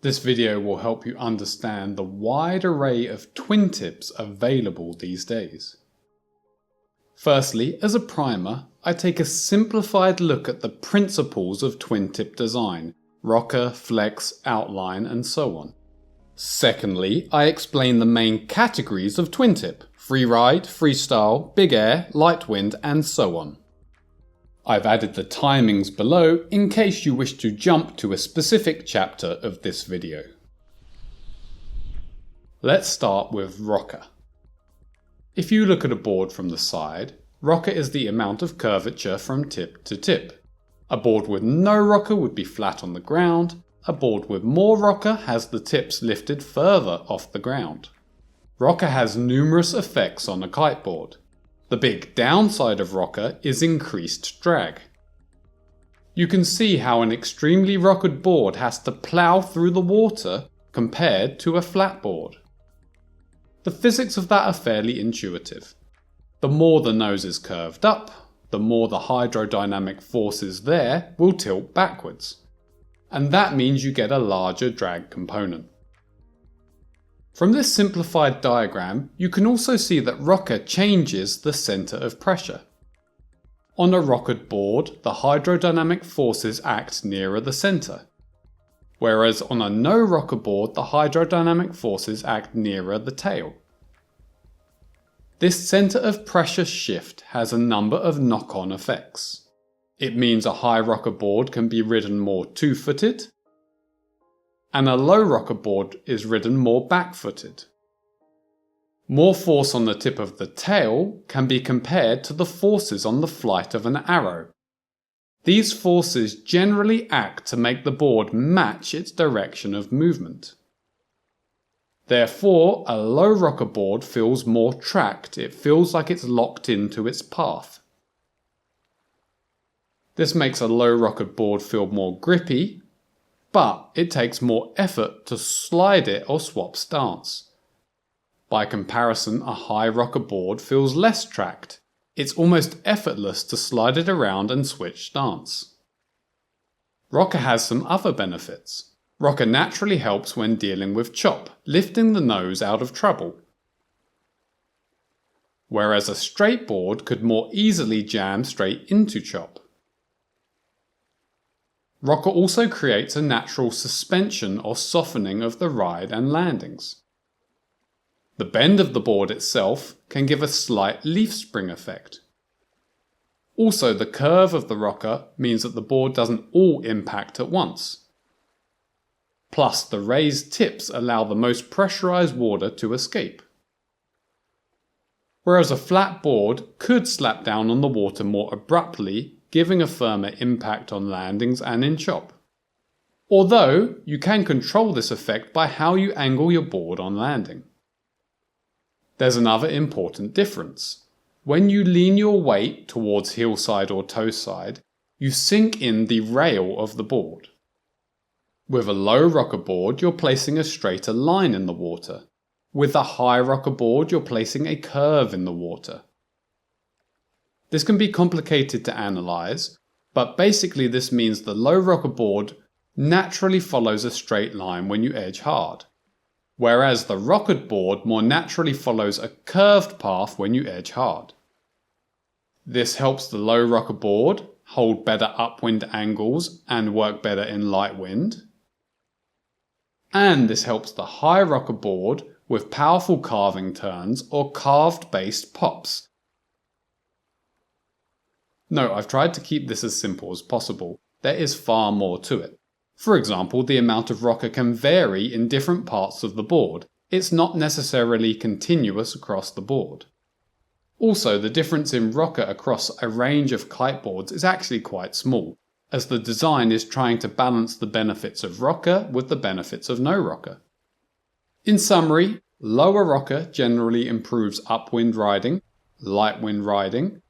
This video will help you understand the wide array of twin tips available these days. Firstly, as a primer, I take a simplified look at the principles of twin tip design: rocker, flex, outline, and so on. Secondly, I explain the main categories of twin tip: freeride, freestyle, big air, light wind, and so on. I've added the timings below in case you wish to jump to a specific chapter of this video. Let's start with rocker. If you look at a board from the side, rocker is the amount of curvature from tip to tip. A board with no rocker would be flat on the ground. A board with more rocker has the tips lifted further off the ground. Rocker has numerous effects on a kiteboard. The big downside of rocker is increased drag. You can see how an extremely rockered board has to plough through the water compared to a flat board. The physics of that are fairly intuitive. The more the nose is curved up, the more the hydrodynamic forces there will tilt backwards. And that means you get a larger drag component. From this simplified diagram, you can also see that rocker changes the center of pressure. On a rockered board, the hydrodynamic forces act nearer the center, whereas on a no-rocker board, the hydrodynamic forces act nearer the tail. This center of pressure shift has a number of knock-on effects. It means a high rocker board can be ridden more two-footed, and a low rocker board is ridden more back-footed. More force on the tip of the tail can be compared to the forces on the flight of an arrow. These forces generally act to make the board match its direction of movement. Therefore, a low rocker board feels more tracked. It feels like it's locked into its path. This makes a low rockered board feel more grippy, but it takes more effort to slide it or swap stance. By comparison, a high rocker board feels less tracked. It's almost effortless to slide it around and switch stance. Rocker has some other benefits. Rocker naturally helps when dealing with chop, lifting the nose out of trouble. Whereas a straight board could more easily jam straight into chop. Rocker also creates a natural suspension or softening of the ride and landings. The bend of the board itself can give a slight leaf spring effect. Also, the curve of the rocker means that the board doesn't all impact at once. Plus, the raised tips allow the most pressurized water to escape. Whereas a flat board could slap down on the water more abruptly, giving a firmer impact on landings and in chop. Although, you can control this effect by how you angle your board on landing. There's another important difference. When you lean your weight towards heel side or toe side, you sink in the rail of the board. With a low rocker board, you're placing a straighter line in the water. With a high rocker board, you're placing a curve in the water. This can be complicated to analyze, but basically this means the low rocker board naturally follows a straight line when you edge hard, whereas the rockered board more naturally follows a curved path when you edge hard. This helps the low rocker board hold better upwind angles and work better in light wind. And this helps the high rocker board with powerful carving turns or carved based pops. No, I've tried to keep this as simple as possible. There is far more to it. For example, the amount of rocker can vary in different parts of the board. It's not necessarily continuous across the board. Also, the difference in rocker across a range of kiteboards is actually quite small, as the design is trying to balance the benefits of rocker with the benefits of no rocker. In summary, lower rocker generally improves upwind riding, light wind riding,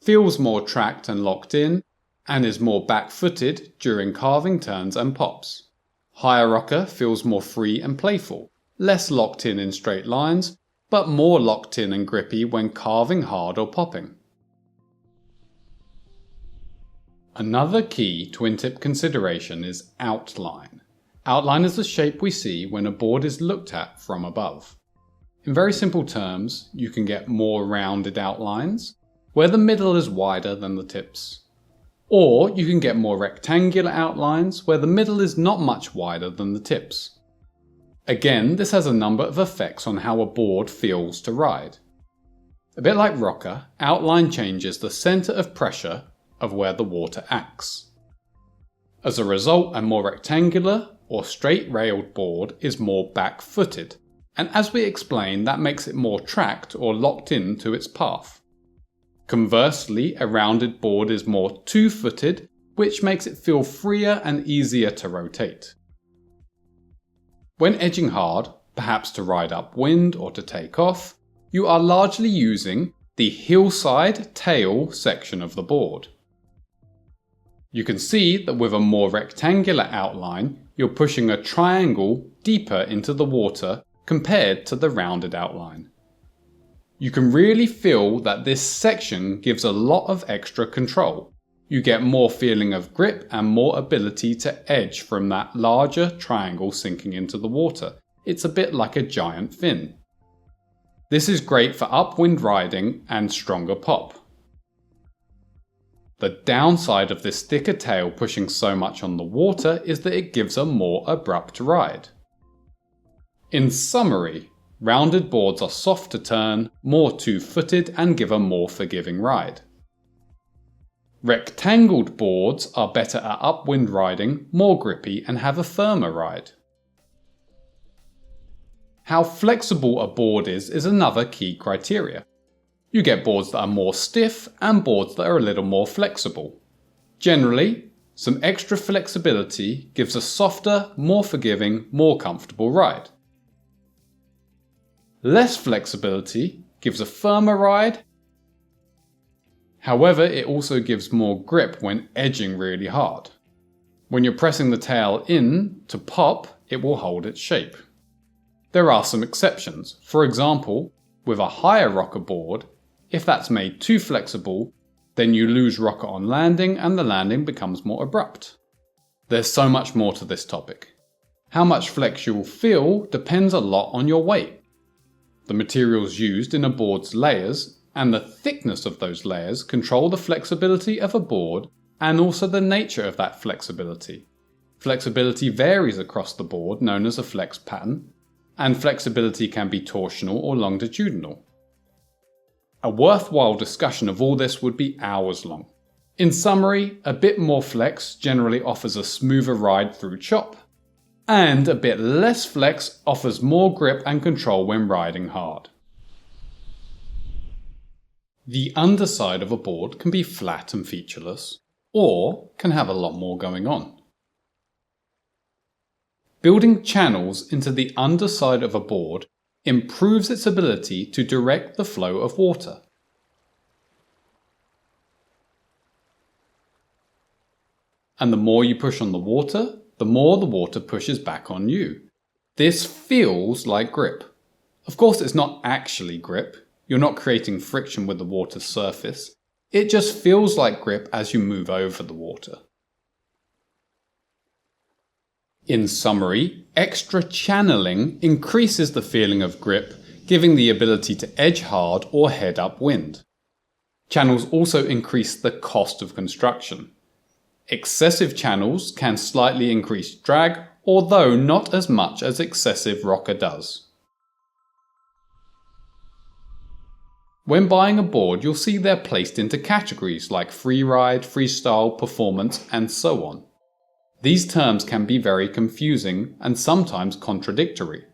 feels more tracked and locked in, and is more back-footed during carving turns and pops. Higher rocker feels more free and playful, less locked in straight lines, but more locked in and grippy when carving hard or popping. Another key twin tip consideration is outline. Outline is the shape we see when a board is looked at from above. In very simple terms, you can get more rounded outlines, where the middle is wider than the tips. Or you can get more rectangular outlines, where the middle is not much wider than the tips. Again, this has a number of effects on how a board feels to ride. A bit like rocker, outline changes the centre of pressure of where the water acts. As a result, a more rectangular or straight-railed board is more back-footed, and as we explained, that makes it more tracked or locked in to its path. Conversely, a rounded board is more two-footed, which makes it feel freer and easier to rotate. When edging hard, perhaps to ride upwind or to take off, you are largely using the hillside tail section of the board. You can see that with a more rectangular outline, you're pushing a triangle deeper into the water compared to the rounded outline. You can really feel that this section gives a lot of extra control. You get more feeling of grip and more ability to edge from that larger triangle sinking into the water. It's a bit like a giant fin. This is great for upwind riding and stronger pop. The downside of this thicker tail pushing so much on the water is that it gives a more abrupt ride. In summary, rounded boards are soft to turn, more two-footed and give a more forgiving ride. Rectangled boards are better at upwind riding, more grippy and have a firmer ride. How flexible a board is another key criteria. You get boards that are more stiff and boards that are a little more flexible. Generally, some extra flexibility gives a softer, more forgiving, more comfortable ride. Less flexibility gives a firmer ride. However, it also gives more grip when edging really hard. When you're pressing the tail in to pop, it will hold its shape. There are some exceptions. For example, with a higher rocker board, if that's made too flexible, then you lose rocker on landing and the landing becomes more abrupt. There's so much more to this topic. How much flex you'll feel depends a lot on your weight, the materials used in a board's layers, and the thickness of those layers control the flexibility of a board and also the nature of that flexibility. Flexibility varies across the board, known as a flex pattern, and flexibility can be torsional or longitudinal. A worthwhile discussion of all this would be hours long. In summary, a bit more flex generally offers a smoother ride through chop, and a bit less flex offers more grip and control when riding hard. The underside of a board can be flat and featureless, or can have a lot more going on. Building channels into the underside of a board improves its ability to direct the flow of water. And the more you push on the water, the more the water pushes back on you. This feels like grip. Of course, it's not actually grip. You're not creating friction with the water's surface. It just feels like grip as you move over the water. In summary, extra channeling increases the feeling of grip, giving the ability to edge hard or head upwind. Channels also increase the cost of construction. Excessive channels can slightly increase drag, although not as much as excessive rocker does. When buying a board, you'll see they're placed into categories like freeride, freestyle, performance, and so on. These terms can be very confusing and sometimes contradictory.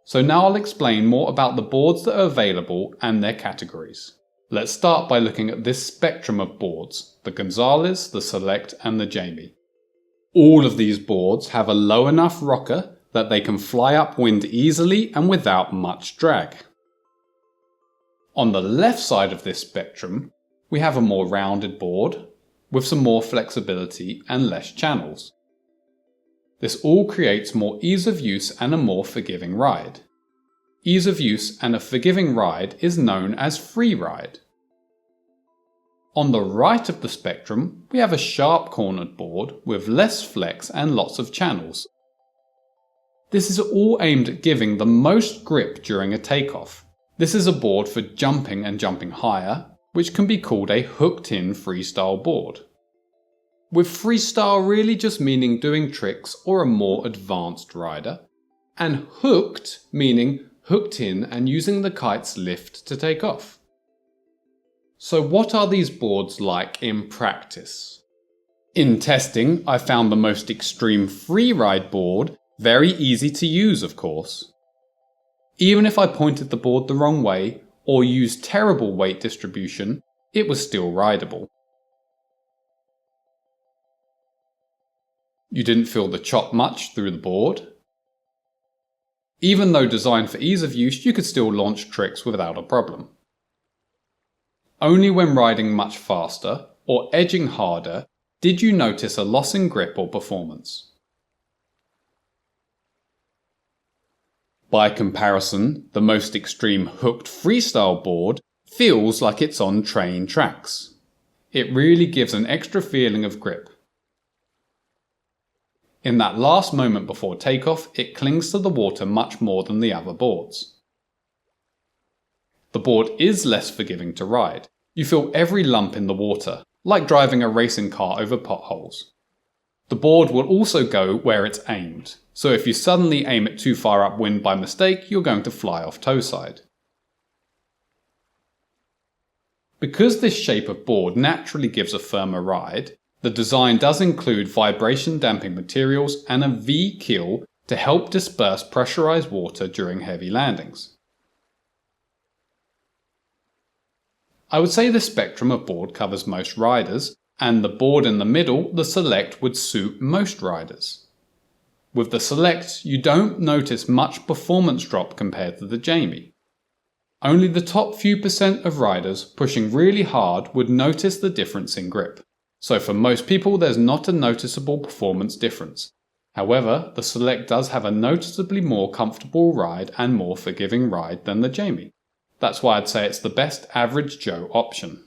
So now I'll explain more about the boards that are available and their categories. Let's start by looking at this spectrum of boards, the Gonzalez, the Select, and the Jamie. All of these boards have a low enough rocker that they can fly upwind easily and without much drag. On the left side of this spectrum, we have a more rounded board with some more flexibility and less channels. This all creates more ease of use and a more forgiving ride. Ease of use and a forgiving ride is known as freeride. On the right of the spectrum, we have a sharp cornered board with less flex and lots of channels. This is all aimed at giving the most grip during a takeoff. This is a board for jumping and jumping higher, which can be called a hooked-in freestyle board. With freestyle really just meaning doing tricks or a more advanced rider, and hooked meaning hooked in and using the kite's lift to take off. So what are these boards like in practice? In testing, I found the most extreme freeride board very easy to use, of course. Even if I pointed the board the wrong way or used terrible weight distribution, it was still rideable. You didn't feel the chop much through the board. Even though designed for ease of use, you could still launch tricks without a problem. Only when riding much faster or edging harder did you notice a loss in grip or performance. By comparison, the most extreme hooked freestyle board feels like it's on train tracks. It really gives an extra feeling of grip. In that last moment before takeoff, it clings to the water much more than the other boards. The board is less forgiving to ride. You feel every lump in the water, like driving a racing car over potholes. The board will also go where it's aimed, so if you suddenly aim it too far upwind by mistake, you're going to fly off toe side. Because this shape of board naturally gives a firmer ride, the design does include vibration damping materials and a V-keel to help disperse pressurized water during heavy landings. I would say the spectrum of board covers most riders, and the board in the middle, the Select, would suit most riders. With the Select, you don't notice much performance drop compared to the Jamie. Only the top few % of riders pushing really hard would notice the difference in grip. So for most people there's not a noticeable performance difference. However, the Select does have a noticeably more comfortable ride and more forgiving ride than the Jamie. That's why I'd say it's the best average Joe option.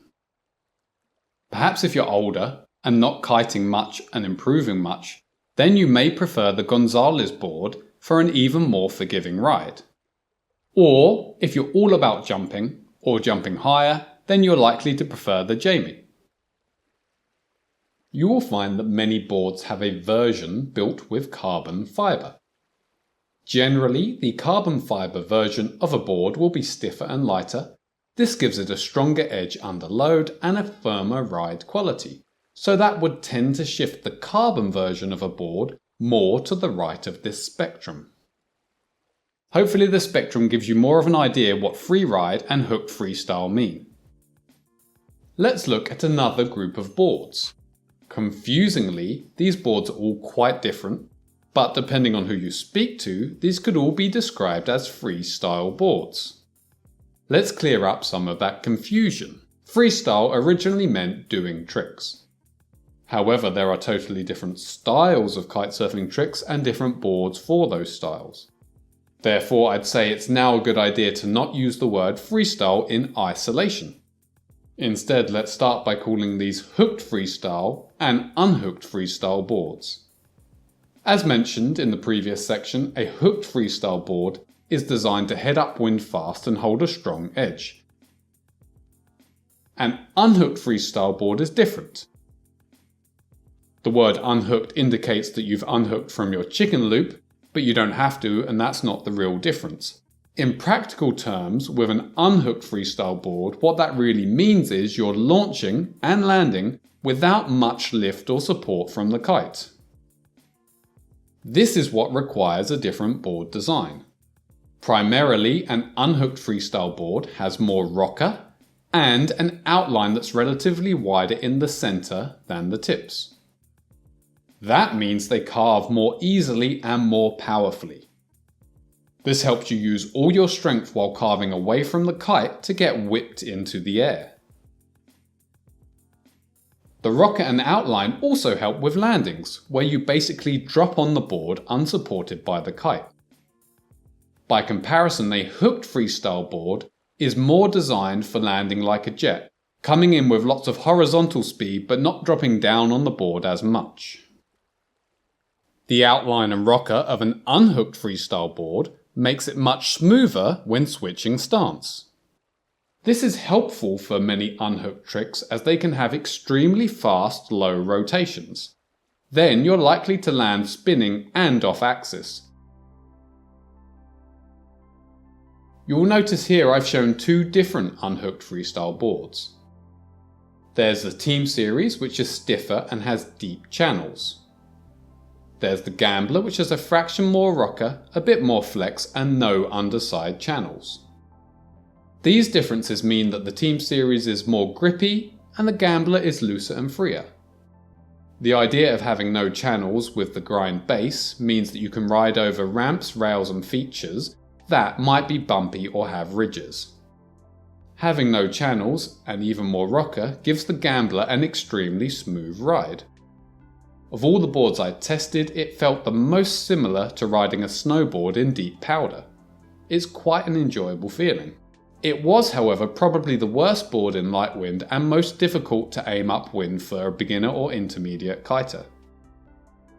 Perhaps if you're older and not kiting much and improving much, then you may prefer the Gonzalez board for an even more forgiving ride. Or if you're all about jumping or jumping higher, then you're likely to prefer the Jamie. You will find that many boards have a version built with carbon fibre. Generally, the carbon fibre version of a board will be stiffer and lighter. This gives it a stronger edge under load and a firmer ride quality, so that would tend to shift the carbon version of a board more to the right of this spectrum. Hopefully this spectrum gives you more of an idea what freeride and hooked freestyle mean. Let's look at another group of boards. Confusingly, these boards are all quite different, but depending on who you speak to, these could all be described as freestyle boards. Let's clear up some of that confusion. Freestyle originally meant doing tricks. However, there are totally different styles of kitesurfing tricks and different boards for those styles. Therefore, I'd say it's now a good idea to not use the word freestyle in isolation. Instead, let's start by calling these hooked freestyle and unhooked freestyle boards. As mentioned in the previous section, a hooked freestyle board is designed to head upwind fast and hold a strong edge. An unhooked freestyle board is different. The word unhooked indicates that you've unhooked from your chicken loop, but you don't have to, and that's not the real difference. In practical terms, with an unhooked freestyle board, what that really means is you're launching and landing without much lift or support from the kite. This is what requires a different board design. Primarily, an unhooked freestyle board has more rocker and an outline that's relatively wider in the center than the tips. That means they carve more easily and more powerfully. This helps you use all your strength while carving away from the kite to get whipped into the air. The rocker and outline also help with landings, where you basically drop on the board unsupported by the kite. By comparison, a hooked freestyle board is more designed for landing like a jet, coming in with lots of horizontal speed but not dropping down on the board as much. The outline and rocker of an unhooked freestyle board makes it much smoother when switching stance. This is helpful for many unhooked tricks as they can have extremely fast low rotations. Then you're likely to land spinning and off axis. You'll notice here I've shown two different unhooked freestyle boards. There's the Team Series, which is stiffer and has deep channels. There's the Gambler, which has a fraction more rocker, a bit more flex and no underside channels. These differences mean that the Team Series is more grippy and the Gambler is looser and freer. The idea of having no channels with the grind base means that you can ride over ramps, rails and features that might be bumpy or have ridges. Having no channels and even more rocker gives the Gambler an extremely smooth ride. Of all the boards I tested, it felt the most similar to riding a snowboard in deep powder. It's quite an enjoyable feeling. It was, however, probably the worst board in light wind and most difficult to aim upwind for a beginner or intermediate kiter.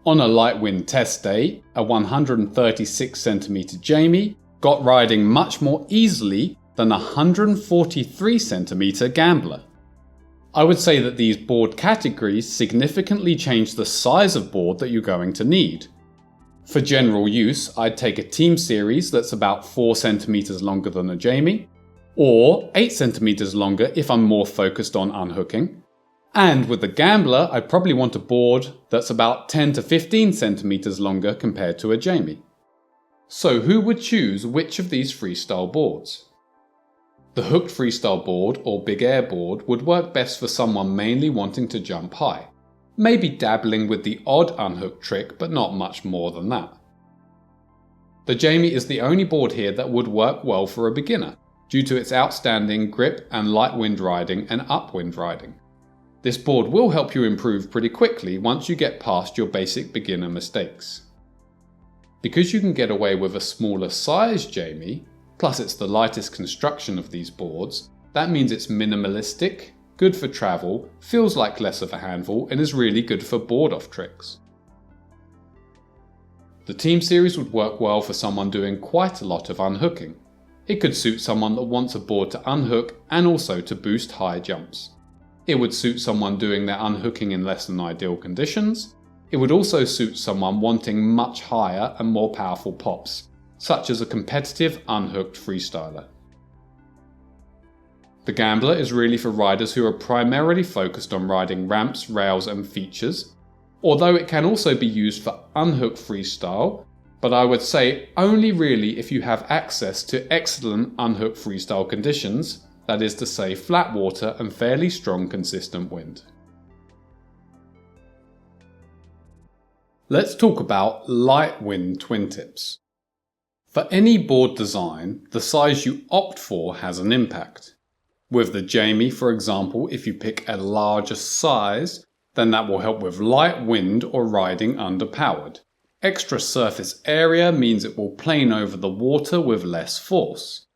On a light wind test day, a 136cm Jamie got riding much more easily than a 143cm Gambler. I would say that these board categories significantly change the size of board that you're going to need. For general use, I'd take a Team Series that's about 4cm longer than a Jamie, or 8cm longer if I'm more focused on unhooking. And with the Gambler, I'd probably want a board that's about 10 to 15cm longer compared to a Jamie. So who would choose which of these freestyle boards? The hooked freestyle board or big air board would work best for someone mainly wanting to jump high, maybe dabbling with the odd unhooked trick but not much more than that. The Jamie is the only board here that would work well for a beginner due to its outstanding grip and light wind riding and upwind riding. This board will help you improve pretty quickly once you get past your basic beginner mistakes. Because you can get away with a smaller size Jamie, plus it's the lightest construction of these boards, that means it's minimalistic, good for travel, feels like less of a handful and is really good for board-off tricks. The Team Series would work well for someone doing quite a lot of unhooking. It could suit someone that wants a board to unhook and also to boost high jumps. It would suit someone doing their unhooking in less than ideal conditions. It would also suit someone wanting much higher and more powerful pops, such as a competitive unhooked freestyler. The Gambler is really for riders who are primarily focused on riding ramps, rails and features, although it can also be used for unhooked freestyle, but I would say only really if you have access to excellent unhooked freestyle conditions, that is to say flat water and fairly strong consistent wind. Let's talk about light wind twin tips. For any board design, the size you opt for has an impact. With the Jamie, for example, if you pick a larger size, then that will help with light wind or riding underpowered. Extra surface area means it will plane over the water with less force.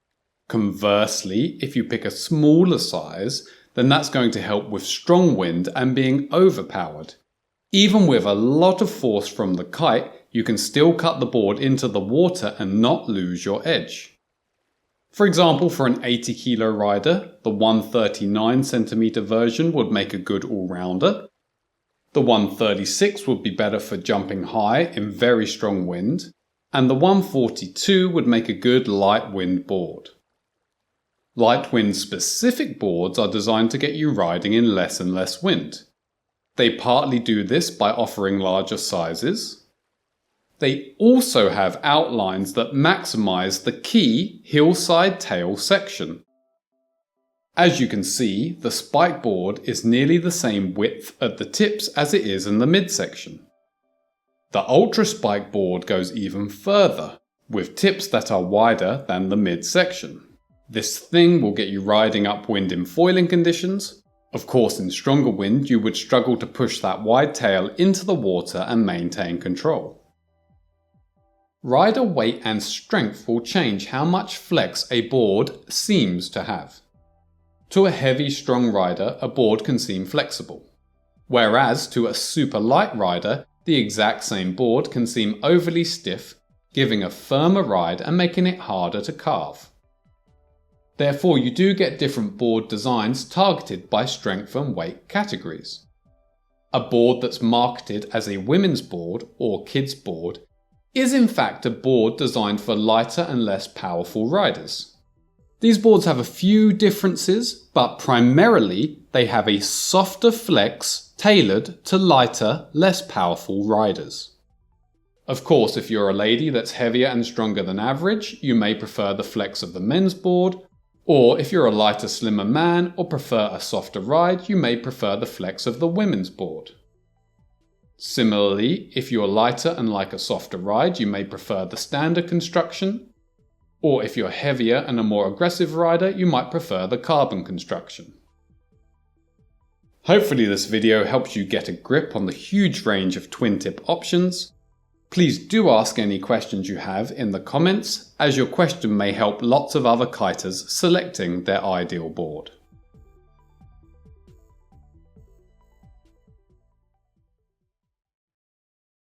Conversely, if you pick a smaller size, then that's going to help with strong wind and being overpowered. Even with a lot of force from the kite, you can still cut the board into the water and not lose your edge. For example, for an 80 kilo rider, the 139cm version would make a good all-rounder. The 136 would be better for jumping high in very strong wind, and the 142 would make a good light wind board. Light wind specific boards are designed to get you riding in less and less wind. They partly do this by offering larger sizes. They also have outlines that maximize the key hillside tail section. As you can see, the spike board is nearly the same width at the tips as it is in the midsection. The ultra spike board goes even further, with tips that are wider than the midsection. This thing will get you riding upwind in foiling conditions. Of course, in stronger wind, you would struggle to push that wide tail into the water and maintain control. Rider weight and strength will change how much flex a board seems to have. To a heavy, strong rider, a board can seem flexible, whereas to a super light rider, The exact same board can seem overly stiff, giving a firmer ride and making it harder to carve. Therefore, you do get different board designs targeted by strength and weight categories. A board that's marketed as a women's board or kids board is in fact a board designed for lighter and less powerful riders. These boards have a few differences, but primarily they have a softer flex tailored to lighter, less powerful riders. Of course, if you're a lady that's heavier and stronger than average, you may prefer the flex of the men's board, or if you're a lighter, slimmer man or prefer a softer ride, you may prefer the flex of the women's board. Similarly, if you're lighter and like a softer ride, you may prefer the standard construction, or if you're heavier and a more aggressive rider, you might prefer the carbon construction. Hopefully this video helps you get a grip on the huge range of twin tip options. Please do ask any questions you have in the comments, as your question may help lots of other kiters selecting their ideal board.